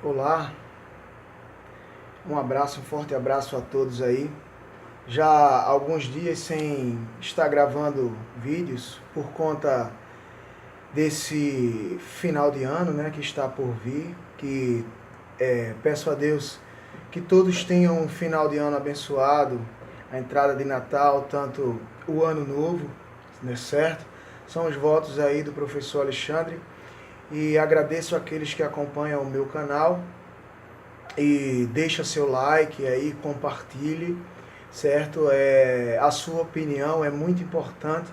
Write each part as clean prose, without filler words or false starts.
Olá, um abraço, um forte abraço a todos aí. Já há alguns dias sem estar gravando vídeos por conta desse final de ano, né, que está por vir, que peço a Deus que todos tenham um final de ano abençoado, a entrada de Natal, tanto o Ano Novo, né, certo? São os votos aí do professor Alexandre. E agradeço aqueles que acompanham o meu canal e deixa seu like aí, compartilhe, certo? A sua opinião é muito importante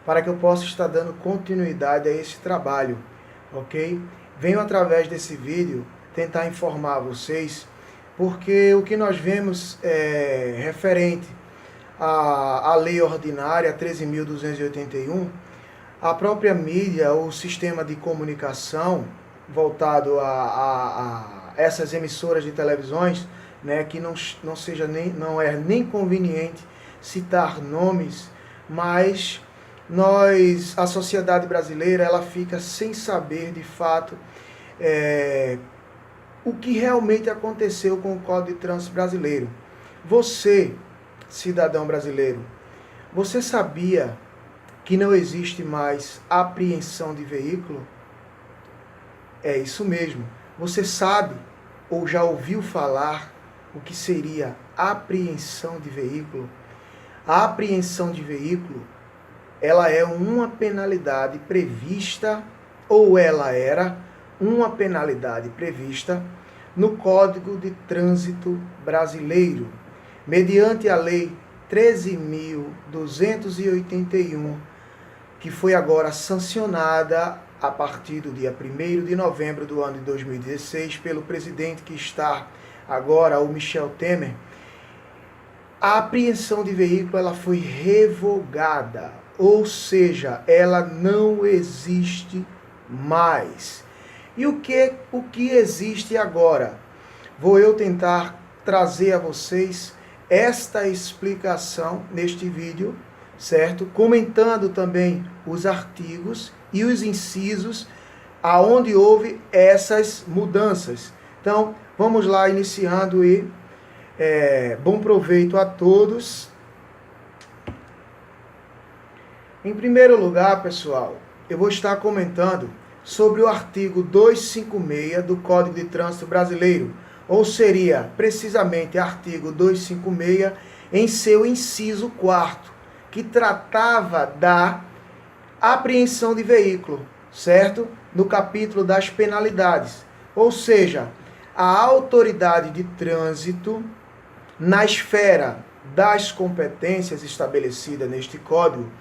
para que eu possa estar dando continuidade a esse trabalho, ok? Venho através desse vídeo tentar informar vocês, porque o que nós vemos referente à Lei Ordinária 13.281, a própria mídia, o sistema de comunicação voltado a essas emissoras de televisões, né, que não é nem conveniente citar nomes, mas a sociedade brasileira, ela fica sem saber de fato o que realmente aconteceu com o Código de Trânsito brasileiro. Você, cidadão brasileiro, você sabia que não existe mais apreensão de veículo? É isso mesmo. Você sabe ou já ouviu falar o que seria apreensão de veículo? A apreensão de veículo, ela é uma penalidade prevista, ou ela era uma penalidade prevista no Código de Trânsito Brasileiro, mediante a Lei 13.281, que foi agora sancionada a partir do dia 1º de novembro do ano de 2016 pelo presidente que está agora, o Michel Temer. A apreensão de veículo, ela foi revogada, ou seja, ela não existe mais. E o que existe agora? Vou eu tentar trazer a vocês esta explicação neste vídeo, certo? Comentando também os artigos e os incisos aonde houve essas mudanças. Então, vamos lá, iniciando e bom proveito a todos. Em primeiro lugar, pessoal, eu vou estar comentando sobre o artigo 256 do Código de Trânsito Brasileiro, ou seria precisamente artigo 256 em seu inciso 4º, que tratava da apreensão de veículo, certo? No capítulo das penalidades. Ou seja, a autoridade de trânsito, na esfera das competências estabelecidas neste código,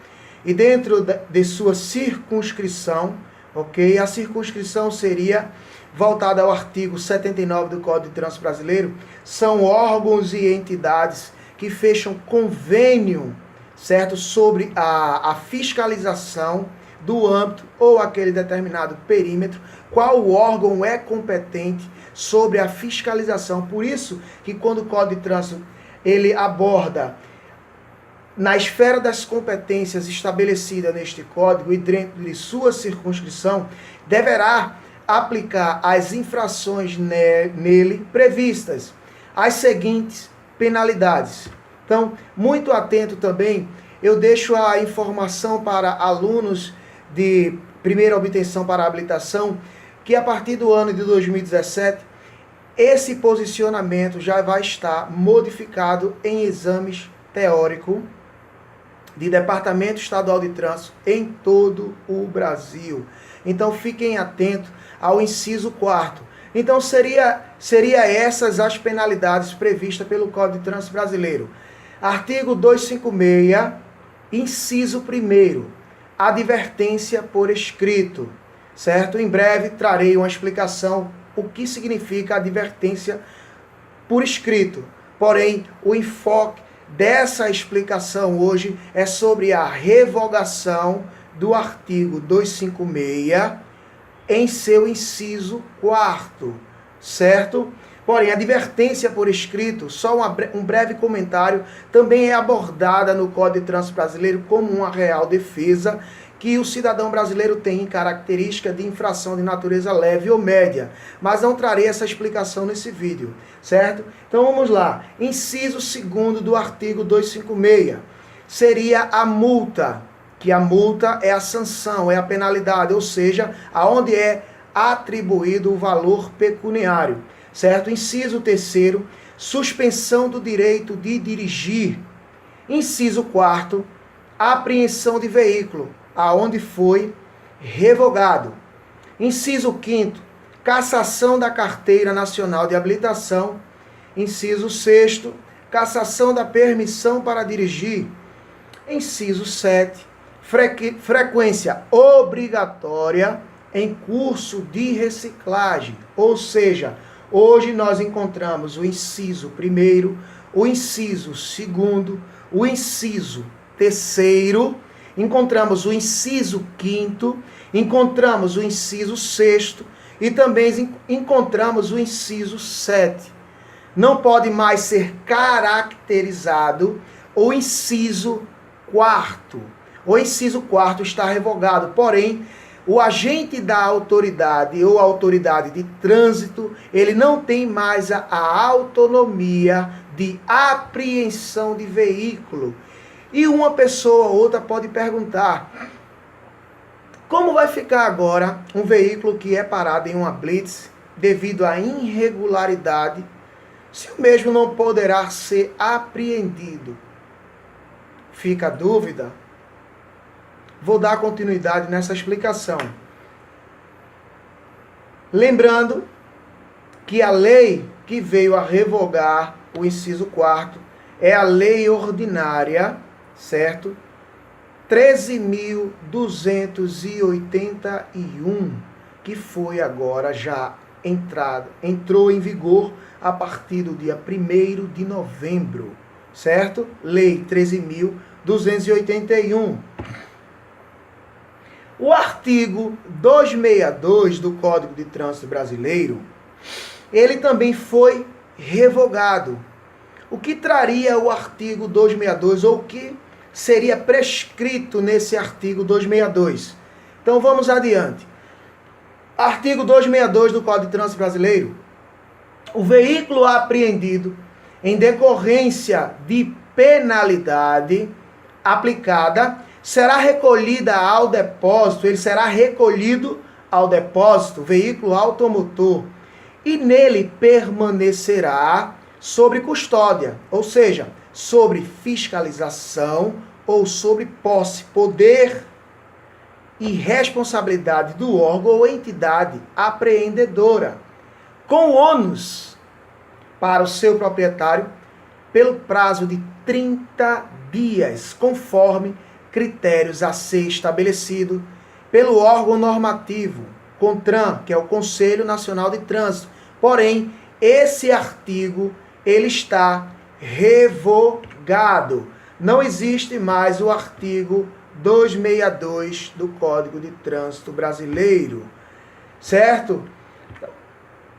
e dentro de sua circunscrição, ok? A circunscrição seria voltada ao artigo 79 do Código de Trânsito Brasileiro, são órgãos e entidades que fecham convênio, certo? Sobre a fiscalização do âmbito ou aquele determinado perímetro, qual órgão é competente sobre a fiscalização. Por isso que quando o Código de Trânsito ele aborda na esfera das competências estabelecidas neste código e dentro de sua circunscrição, deverá aplicar as infrações nele previstas, as seguintes penalidades. Então, muito atento também, eu deixo a informação para alunos de primeira obtenção para habilitação, que a partir do ano de 2017, esse posicionamento já vai estar modificado em exames teóricos de Departamento Estadual de Trânsito em todo o Brasil. Então, fiquem atentos ao inciso 4º. Então, seria essas as penalidades previstas pelo Código de Trânsito Brasileiro. Artigo 256, inciso 1º, advertência por escrito, certo? Em breve trarei uma explicação o que significa advertência por escrito. Porém, o enfoque dessa explicação hoje é sobre a revogação do artigo 256 em seu inciso 4º, certo? Porém, a advertência por escrito, só um breve comentário, também é abordada no Código de Trânsito Brasileiro como uma real defesa que o cidadão brasileiro tem característica de infração de natureza leve ou média, mas não trarei essa explicação nesse vídeo, certo? Então vamos lá. Inciso 2º do artigo 256 seria a multa, que a multa é a sanção, é a penalidade, ou seja, aonde é atribuído o valor pecuniário, certo? Inciso 3º, suspensão do direito de dirigir. Inciso 4º, apreensão de veículo, aonde foi revogado. Inciso 5º, cassação da carteira nacional de habilitação. Inciso 6º, cassação da permissão para dirigir. Inciso 7º, frequência obrigatória em curso de reciclagem. Ou seja, hoje nós encontramos o inciso 1º, o inciso 2º, o inciso 3º, encontramos o inciso 5º, encontramos o inciso 6º e também encontramos o inciso 7º. Não pode mais ser caracterizado o inciso 4º. O inciso 4º está revogado, porém, o agente da autoridade ou autoridade de trânsito, ele não tem mais a autonomia de apreensão de veículo. E uma pessoa ou outra pode perguntar, como vai ficar agora um veículo que é parado em uma blitz devido à irregularidade, se o mesmo não poderá ser apreendido? Fica a dúvida? Vou dar continuidade nessa explicação. Lembrando que a lei que veio a revogar o inciso 4º é a lei ordinária, certo? 13.281, que foi agora já entrou em vigor a partir do dia 1º de novembro, certo? Lei 13.281. O artigo 262 do Código de Trânsito Brasileiro, ele também foi revogado. O que traria o artigo 262 ou o que seria prescrito nesse artigo 262? Então vamos adiante. Artigo 262 do Código de Trânsito Brasileiro. O veículo apreendido em decorrência de penalidade aplicada será recolhida ao depósito, ele será recolhido ao depósito, veículo automotor, e nele permanecerá sobre custódia, ou seja, sobre fiscalização ou sobre posse, poder e responsabilidade do órgão ou entidade apreendedora, com ônus para o seu proprietário pelo prazo de 30 dias, conforme critérios a ser estabelecido pelo órgão normativo, CONTRAN, que é o Conselho Nacional de Trânsito. Porém, esse artigo, ele está revogado. Não existe mais o artigo 262 do Código de Trânsito Brasileiro, certo?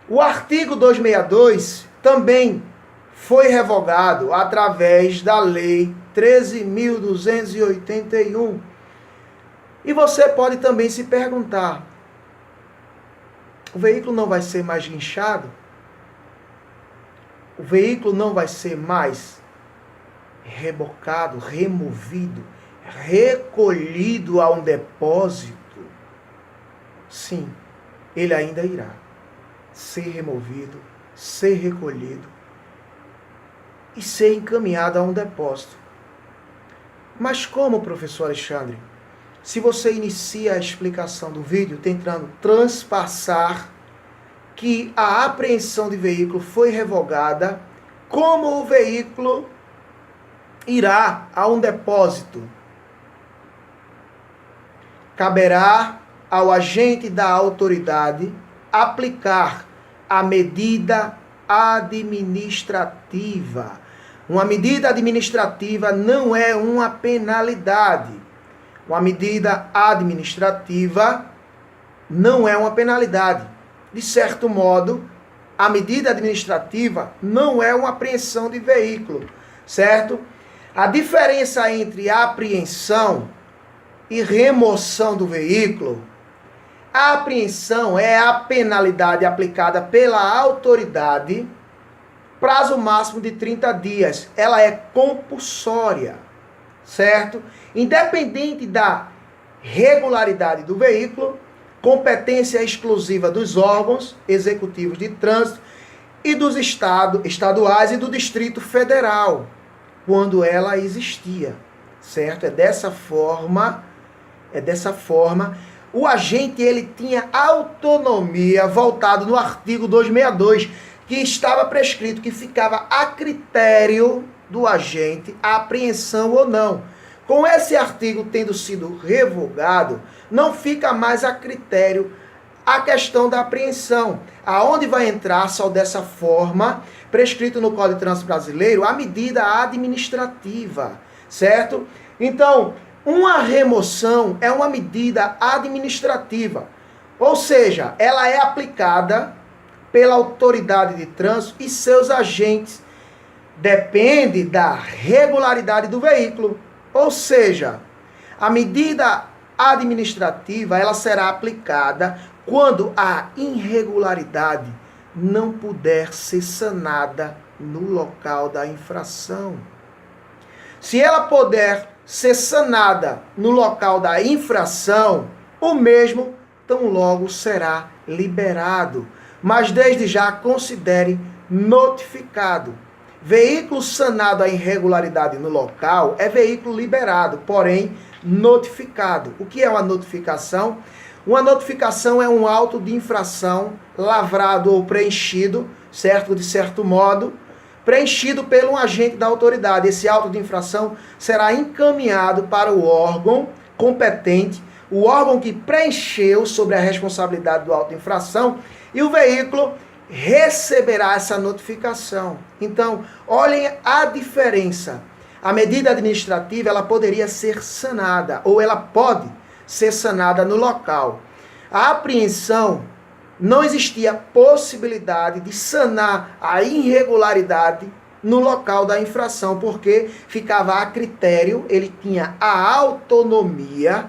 O artigo 262 também foi revogado através da Lei 13.281. E você pode também se perguntar, o veículo não vai ser mais guinchado? O veículo não vai ser mais rebocado, removido, recolhido a um depósito? Sim, ele ainda irá ser removido, ser recolhido e ser encaminhado a um depósito. Mas como, professor Alexandre? Se você inicia a explicação do vídeo tentando transpassar que a apreensão de veículo foi revogada, como o veículo irá a um depósito? Caberá ao agente da autoridade aplicar a medida administrativa. Uma medida administrativa não é uma penalidade. Uma medida administrativa não é uma penalidade. De certo modo, a medida administrativa não é uma apreensão de veículo, certo? A diferença entre a apreensão e remoção do veículo, a apreensão é a penalidade aplicada pela autoridade, prazo máximo de 30 dias. Ela é compulsória, certo? Independente da regularidade do veículo, competência exclusiva dos órgãos executivos de trânsito e dos estaduais e do Distrito Federal, quando ela existia, certo? É dessa forma, o agente ele tinha autonomia voltado no artigo 262, que estava prescrito que ficava a critério do agente a apreensão ou não. Com esse artigo tendo sido revogado, não fica mais a critério a questão da apreensão. Aonde vai entrar só dessa forma, prescrito no Código de Trânsito Brasileiro, a medida administrativa, certo? Então, uma remoção é uma medida administrativa, ou seja, ela é aplicada pela autoridade de trânsito e seus agentes. Depende da regularidade do veículo, ou seja, a medida administrativa ela será aplicada quando a irregularidade não puder ser sanada no local da infração. Se ela puder ser sanada no local da infração, o mesmo tão logo será liberado. Mas desde já considere notificado. Veículo sanado a irregularidade no local é veículo liberado, porém notificado. O que é uma notificação? Uma notificação é um auto de infração lavrado ou preenchido, certo? De certo modo, preenchido pelo agente da autoridade. Esse auto de infração será encaminhado para o órgão competente, o órgão que preencheu sobre a responsabilidade do auto de infração, e o veículo receberá essa notificação. Então, olhem a diferença. A medida administrativa, ela poderia ser sanada, ou ela pode ser sanada no local. A apreensão, não existia possibilidade de sanar a irregularidade no local da infração, porque ficava a critério, ele tinha a autonomia,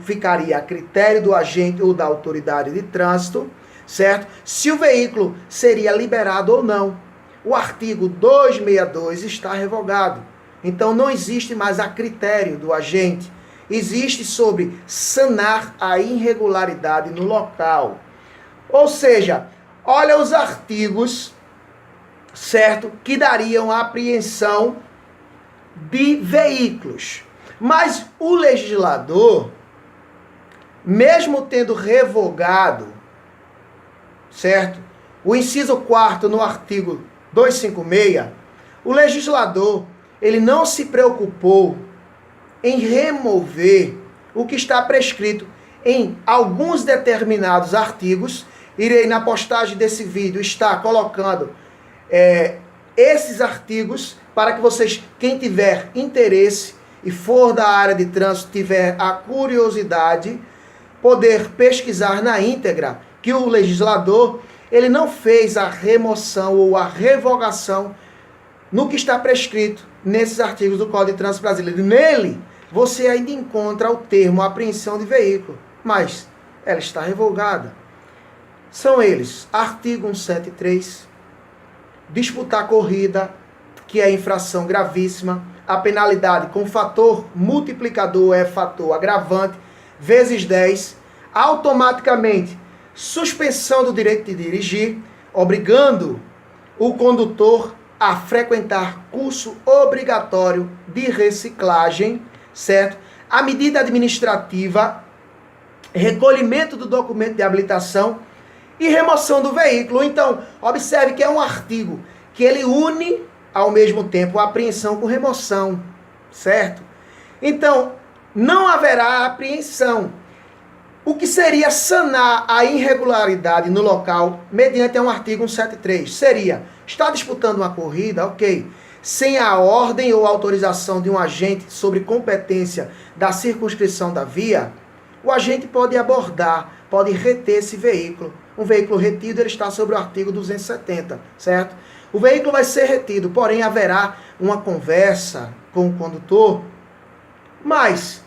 ficaria a critério do agente ou da autoridade de trânsito, certo? Se o veículo seria liberado ou não. O artigo 262 está revogado. Então não existe mais a critério do agente. Existe sobre sanar a irregularidade no local. Ou seja, olha os artigos, certo? Que dariam a apreensão de veículos. Mas o legislador, mesmo tendo revogado, certo? O inciso 4º no artigo 256, o legislador, ele não se preocupou em remover o que está prescrito em alguns determinados artigos. Irei na postagem desse vídeo estar colocando esses artigos para que vocês, quem tiver interesse e for da área de trânsito, tiver a curiosidade, poder pesquisar na íntegra que o legislador, ele não fez a remoção ou a revogação no que está prescrito nesses artigos do Código de Trânsito Brasileiro. Nele, você ainda encontra o termo apreensão de veículo, mas ela está revogada. São eles, artigo 173, disputar corrida, que é infração gravíssima, a penalidade com fator multiplicador é fator agravante, vezes 10, automaticamente suspensão do direito de dirigir, obrigando o condutor a frequentar curso obrigatório de reciclagem, certo? A medida administrativa, recolhimento do documento de habilitação e remoção do veículo. Então, observe que é um artigo que ele une ao mesmo tempo a apreensão com remoção, certo? Então, não haverá apreensão. O que seria sanar a irregularidade no local, mediante um artigo 173, seria, está disputando uma corrida, ok, sem a ordem ou autorização de um agente sobre competência da circunscrição da via, o agente pode abordar, pode reter esse veículo. Um veículo retido, ele está sobre o artigo 270, certo? O veículo vai ser retido, porém haverá uma conversa com o condutor, mas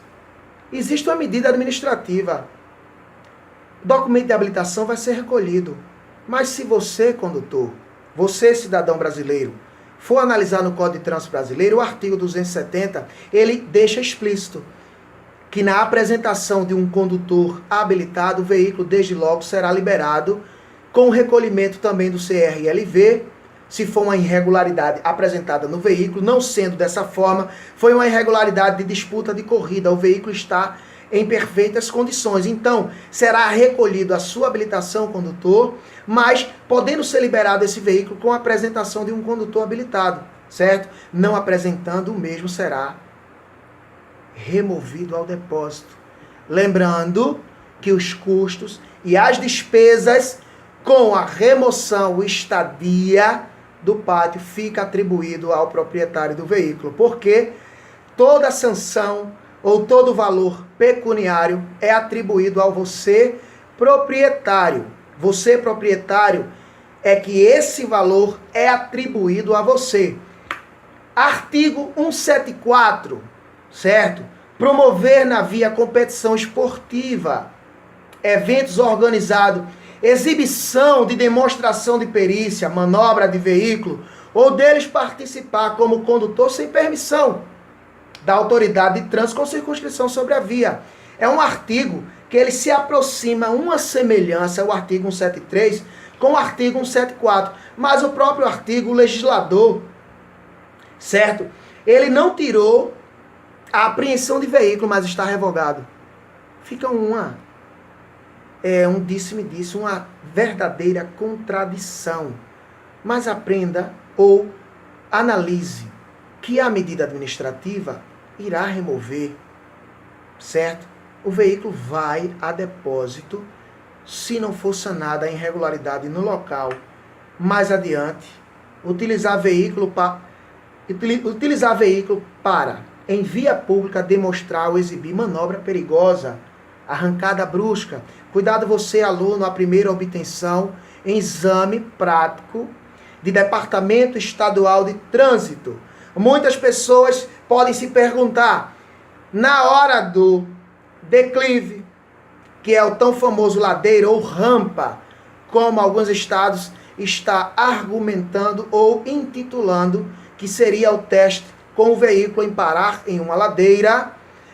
existe uma medida administrativa. O documento de habilitação vai ser recolhido. Mas se você, condutor, você, cidadão brasileiro, for analisar no Código de Trânsito Brasileiro, o artigo 270, ele deixa explícito que na apresentação de um condutor habilitado, o veículo, desde logo, será liberado com o recolhimento também do CRLV, se for uma irregularidade apresentada no veículo. Não sendo dessa forma, foi uma irregularidade de disputa de corrida, o veículo está em perfeitas condições. Então, será recolhido a sua habilitação, condutor, mas podendo ser liberado esse veículo com a apresentação de um condutor habilitado, certo? Não apresentando, o mesmo será removido ao depósito. Lembrando que os custos e as despesas com a remoção, estadia do pátio, fica atribuído ao proprietário do veículo, porque toda sanção ou todo valor pecuniário é atribuído ao você, proprietário. Você, proprietário, é que esse valor é atribuído a você. Artigo 174, certo? Promover na via competição esportiva, eventos organizados, exibição de demonstração de perícia, manobra de veículo, ou deles participar como condutor sem permissão da autoridade de trânsito com circunscrição sobre a via. É um artigo que ele se aproxima uma semelhança ao artigo 173 com o artigo 174, mas o próprio artigo, o legislador, certo? Ele não tirou a apreensão de veículo, mas está revogado. Fica um disse-me-disse, uma verdadeira contradição. Mas aprenda ou analise que a medida administrativa irá remover, certo? O veículo vai a depósito se não for sanada a irregularidade no local. Mais adiante, utilizar veículo para, em via pública, demonstrar ou exibir manobra perigosa, arrancada brusca. Cuidado você, aluno, a primeira obtenção em exame prático de Departamento Estadual de Trânsito. Muitas pessoas podem se perguntar, na hora do declive, que é o tão famoso ladeira ou rampa, como alguns estados está argumentando ou intitulando que seria o teste com o veículo em parar em uma ladeira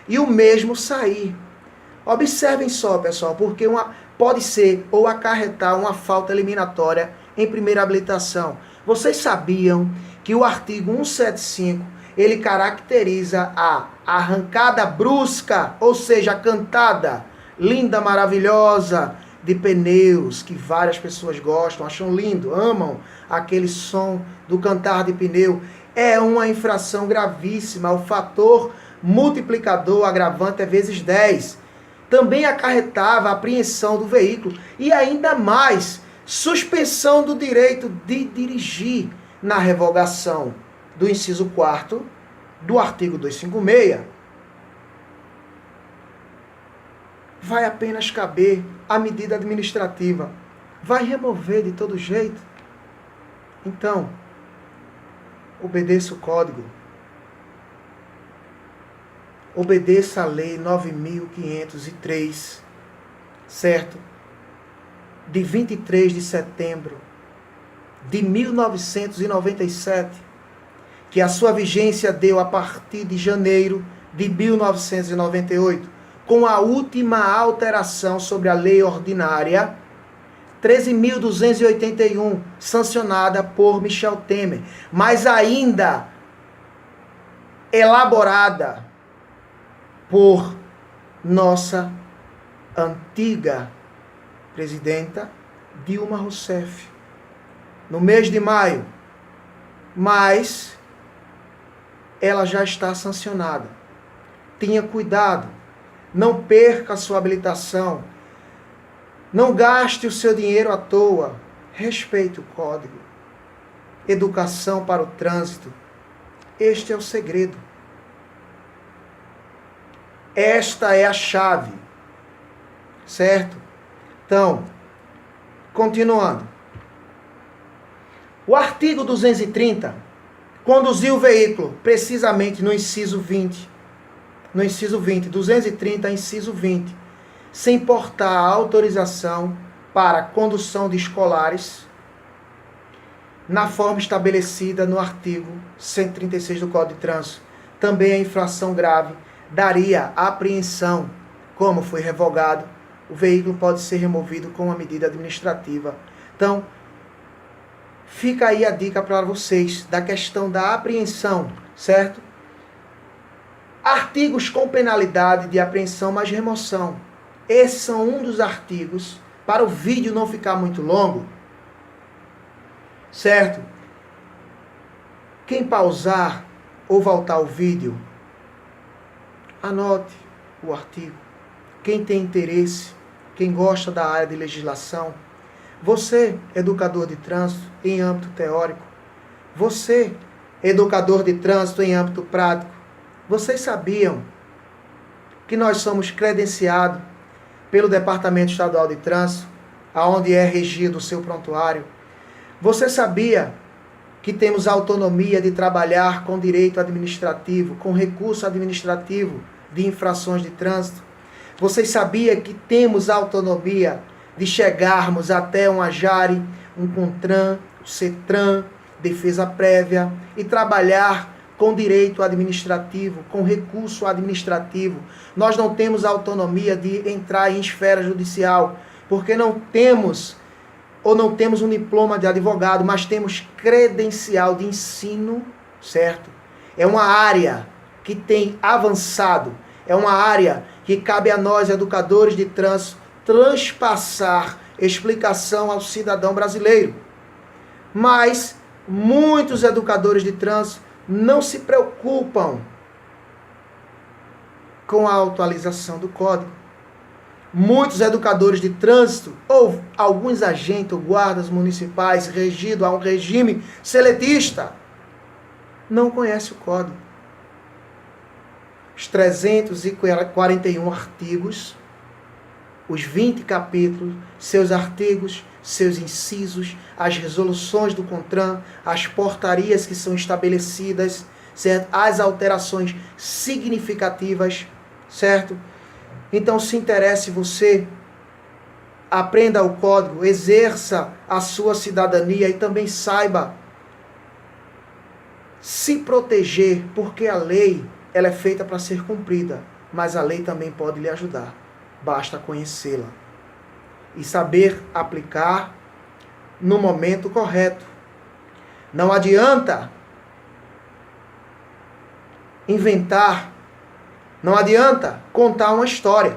e o mesmo sair. Observem só, pessoal, porque pode ser ou acarretar uma falta eliminatória em primeira habilitação. Vocês sabiam que o artigo 175, ele caracteriza a arrancada brusca, ou seja, a cantada linda, maravilhosa, de pneus, que várias pessoas gostam, acham lindo, amam aquele som do cantar de pneu. É uma infração gravíssima, o fator multiplicador agravante é vezes 10. Também acarretava a apreensão do veículo e ainda mais, suspensão do direito de dirigir na revogação do inciso 4º do artigo 256. Vai apenas caber a medida administrativa. Vai remover de todo jeito. Então, obedeça o código. Obedeça a lei 9.503, certo? De 23 de setembro de 1997, que a sua vigência deu a partir de janeiro de 1998, com a última alteração sobre a lei ordinária 13.281, sancionada por Michel Temer, mas ainda elaborada por nossa antiga presidenta Dilma Rousseff, no mês de maio. Mas ela já está sancionada. Tenha cuidado, não perca a sua habilitação, não gaste o seu dinheiro à toa, respeite o código. Educação para o trânsito, este é o segredo. Esta é a chave, certo? Então, continuando. O artigo 230 conduziu o veículo, precisamente no inciso 20, no inciso 20, 230, inciso 20, sem portar autorização para condução de escolares na forma estabelecida no artigo 136 do Código de Trânsito. Também a infração grave daria apreensão. Como foi revogado, o veículo pode ser removido com uma medida administrativa. Então, fica aí a dica para vocês da questão da apreensão, certo? Artigos com penalidade de apreensão mais remoção. Esses são um dos artigos, para o vídeo não ficar muito longo, certo? Quem pausar ou voltar o vídeo, anote o artigo. Quem tem interesse, quem gosta da área de legislação, você, educador de trânsito em âmbito teórico, você, educador de trânsito em âmbito prático, vocês sabiam que nós somos credenciados pelo Departamento Estadual de Trânsito, aonde é regido o seu prontuário? Você sabia que temos autonomia de trabalhar com direito administrativo, com recurso administrativo de infrações de trânsito? Vocês sabiam que temos autonomia de chegarmos até um AJARE, um CONTRAN, o CETRAN, defesa prévia, e trabalhar com direito administrativo, com recurso administrativo? Nós não temos autonomia de entrar em esfera judicial, porque não temos um diploma de advogado, mas temos credencial de ensino, certo? É uma área que tem avançado, é uma área que cabe a nós, educadores de trânsito, transpassar explicação ao cidadão brasileiro. Mas muitos educadores de trânsito não se preocupam com a atualização do código. Muitos educadores de trânsito ou alguns agentes ou guardas municipais regidos a um regime seletista não conhecem o código. Os 341 artigos, os 20 capítulos, seus artigos, seus incisos, as resoluções do CONTRAN, as portarias que são estabelecidas, certo? As alterações significativas, certo? Então, se interesse você, aprenda o código, exerça a sua cidadania e também saiba se proteger, porque a lei ela é feita para ser cumprida, mas a lei também pode lhe ajudar. Basta conhecê-la e saber aplicar no momento correto. Não adianta inventar, não adianta contar uma história.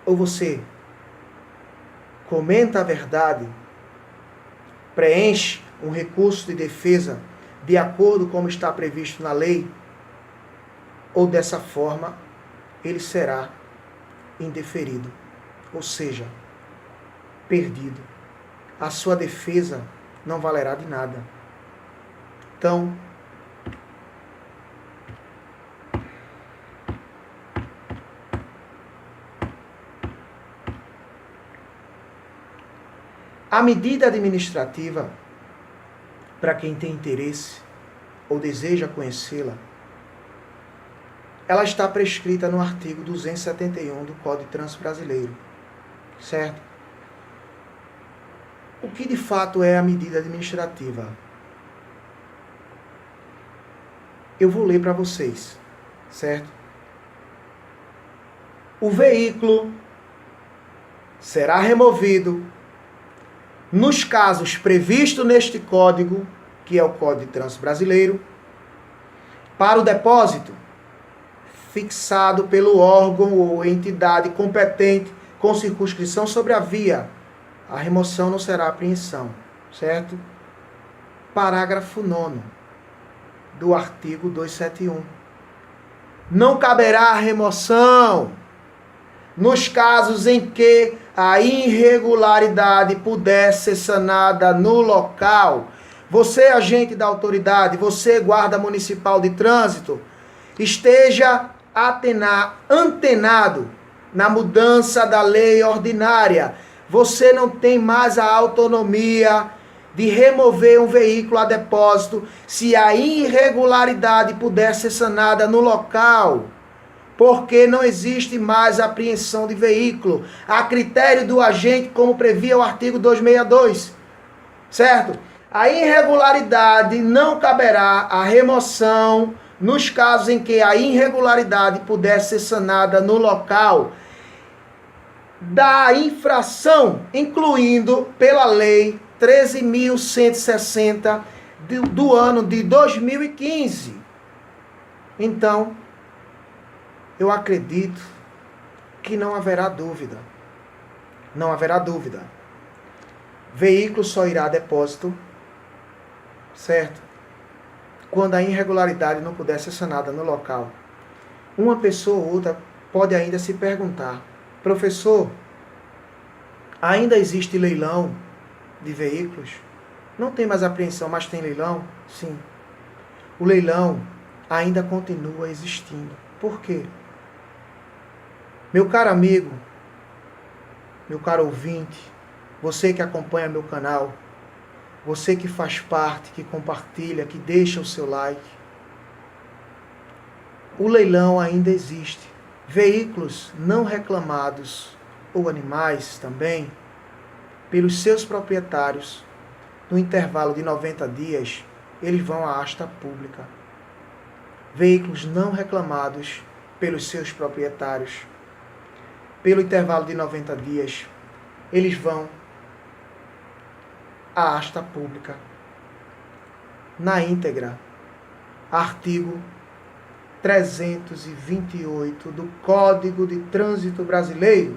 Ou você comenta a verdade, preenche um recurso de defesa de acordo com como está previsto na lei, ou dessa forma ele será indeferido, ou seja, perdido. A sua defesa não valerá de nada. Então, a medida administrativa, para quem tem interesse ou deseja conhecê-la, ela está prescrita no artigo 271 do Código de Trânsito Brasileiro, certo? O que de fato é a medida administrativa? Eu vou ler para vocês, certo? O veículo será removido nos casos previstos neste código, que é o Código de Trânsito Brasileiro, para o depósito fixado pelo órgão ou entidade competente com circunscrição sobre a via. A remoção não será apreensão, certo? Parágrafo 9º do artigo 271. Não caberá a remoção nos casos em que a irregularidade puder ser sanada no local. Você, agente da autoridade, você, guarda municipal de trânsito, esteja antenado na mudança da lei ordinária. Você não tem mais a autonomia de remover um veículo a depósito se a irregularidade puder ser sanada no local, porque não existe mais apreensão de veículo a critério do agente, como previa o artigo 262, certo? A irregularidade não caberá a remoção nos casos em que a irregularidade puder ser sanada no local da infração, incluindo pela lei 13.160 do ano de 2015. Então, eu acredito que não haverá dúvida. Não haverá dúvida. Veículo só irá a depósito, certo? Quando a irregularidade não puder ser sanada no local. Uma pessoa ou outra pode ainda se perguntar: professor, ainda existe leilão de veículos? Não tem mais apreensão, mas tem leilão? Sim. O leilão ainda continua existindo. Por quê? Meu caro amigo, meu caro ouvinte, você que acompanha meu canal, você que faz parte, que compartilha, que deixa o seu like, o leilão ainda existe. Veículos não reclamados, ou animais também, pelos seus proprietários, no intervalo de 90 dias, eles vão à asta pública. Veículos não reclamados pelos seus proprietários, pelo intervalo de 90 dias, eles vão à asta pública. Na íntegra, artigo 328 do Código de Trânsito Brasileiro.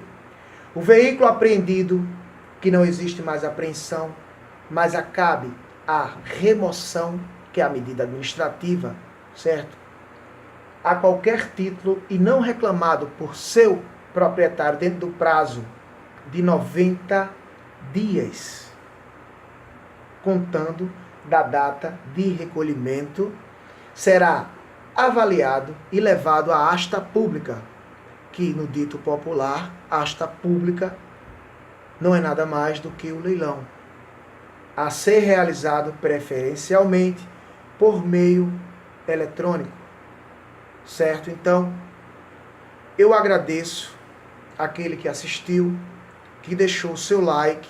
O veículo apreendido, que não existe mais apreensão, mas acabe a remoção, que é a medida administrativa, certo? A qualquer título e não reclamado por seu proprietário dentro do prazo de 90 dias, contando da data de recolhimento, será avaliado e levado à asta pública, que no dito popular, asta pública não é nada mais do que o leilão, a ser realizado preferencialmente por meio eletrônico, certo? Então, eu agradeço aquele que assistiu, que deixou o seu like,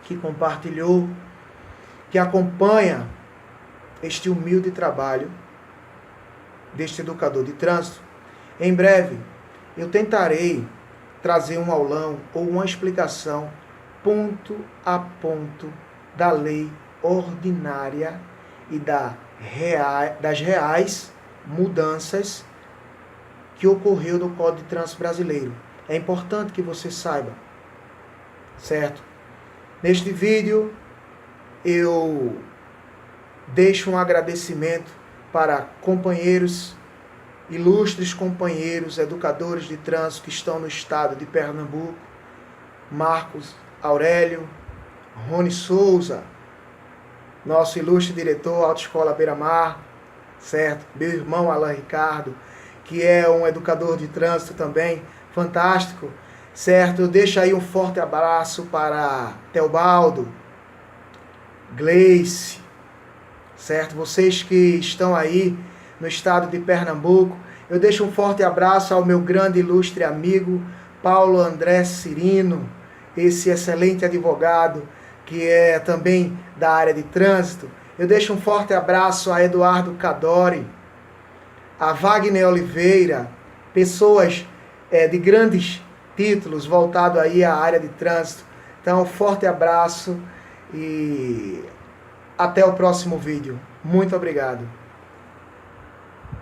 que compartilhou, que acompanha este humilde trabalho deste educador de trânsito. Em breve, eu tentarei trazer um aulão ou uma explicação ponto a ponto da lei ordinária e das reais mudanças que ocorreu no Código de Trânsito Brasileiro. É importante que você saiba, certo? Neste vídeo, eu deixo um agradecimento para companheiros, ilustres companheiros, educadores de trânsito que estão no estado de Pernambuco, Marcos Aurélio, Rony Souza, nosso ilustre diretor, Autoescola Beira-Mar, certo? Meu irmão Alan Ricardo, que é um educador de trânsito também, fantástico, certo? Eu deixo aí um forte abraço para Teobaldo, Gleice, certo? Vocês que estão aí no estado de Pernambuco, eu deixo um forte abraço ao meu grande ilustre amigo Paulo André Cirino, esse excelente advogado que é também da área de trânsito. Eu deixo um forte abraço a Eduardo Cadori, a Wagner Oliveira, pessoas de grandes títulos voltados aí à área de trânsito. Então, um forte abraço e até o próximo vídeo. Muito obrigado.